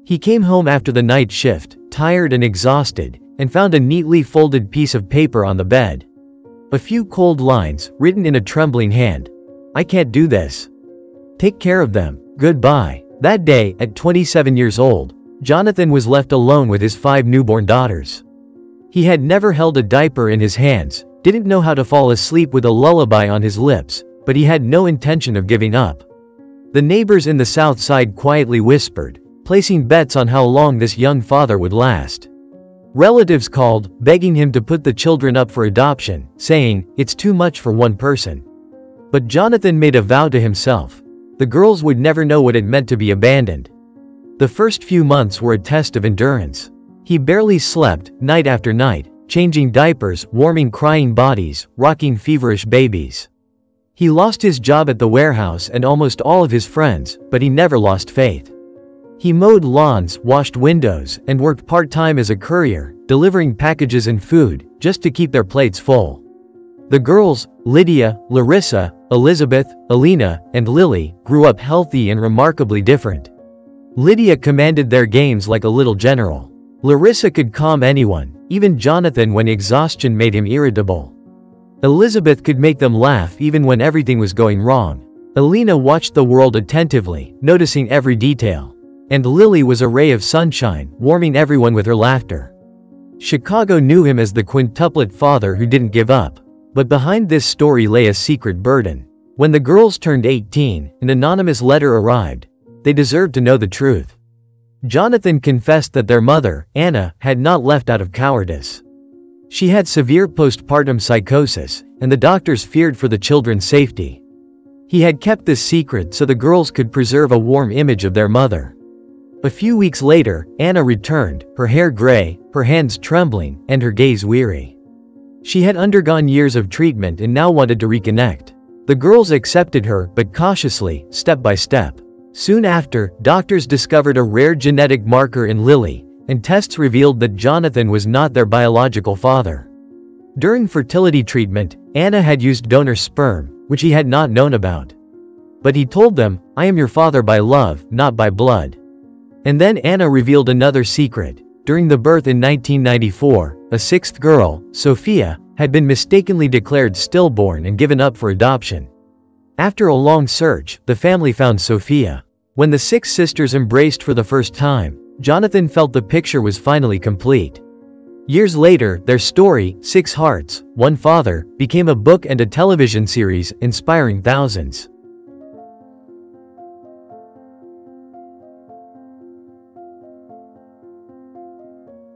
He came home after the night shift, tired and exhausted, and found a neatly folded piece of paper on the bed. A few cold lines, written in a trembling hand. "I can't do this. Take care of them. Goodbye." That day, at 27 years old, Jonathan was left alone with his 5 newborn daughters. He had never held a diaper in his hands, didn't know how to fall asleep with a lullaby on his lips, but he had no intention of giving up. The neighbors in the south side quietly whispered, placing bets on how long this young father would last. Relatives called, begging him to put the children up for adoption, saying, "It's too much for one person." But Jonathan made a vow to himself. The girls would never know what it meant to be abandoned. The first few months were a test of endurance. He barely slept, night after night, changing diapers, warming crying bodies, rocking feverish babies. He lost his job at the warehouse and almost all of his friends, but he never lost faith. He mowed lawns, washed windows, and worked part-time as a courier, delivering packages and food, just to keep their plates full. The girls, Lydia, Larissa, Elizabeth, Alina, and Lily, grew up healthy and remarkably different. Lydia commanded their games like a little general. Larissa could calm anyone, even Jonathan when exhaustion made him irritable. Elizabeth could make them laugh even when everything was going wrong. Alina watched the world attentively, noticing every detail. And Lily was a ray of sunshine, warming everyone with her laughter. Chicago knew him as the quintuplet father who didn't give up. But behind this story lay a secret burden. When the girls turned 18, an anonymous letter arrived. They deserved to know the truth. Jonathan confessed that their mother, Anna, had not left out of cowardice. She had severe postpartum psychosis, and the doctors feared for the children's safety. He had kept this secret so the girls could preserve a warm image of their mother. A few weeks later, Anna returned, her hair gray, her hands trembling, and her gaze weary. She had undergone years of treatment and now wanted to reconnect. The girls accepted her, but cautiously, step by step. Soon after, doctors discovered a rare genetic marker in Lily, and tests revealed that Jonathan was not their biological father. During fertility treatment, Anna had used donor sperm, which he had not known about. But he told them, "I am your father by love, not by blood." And then Anna revealed another secret. During the birth in 1994, a 6th girl, Sophia, had been mistakenly declared stillborn and given up for adoption. After a long search, the family found Sophia. When the 6 sisters embraced for the first time, Jonathan felt the picture was finally complete. Years later, their story, 6 Hearts, One Father, became a book and a television series, inspiring thousands.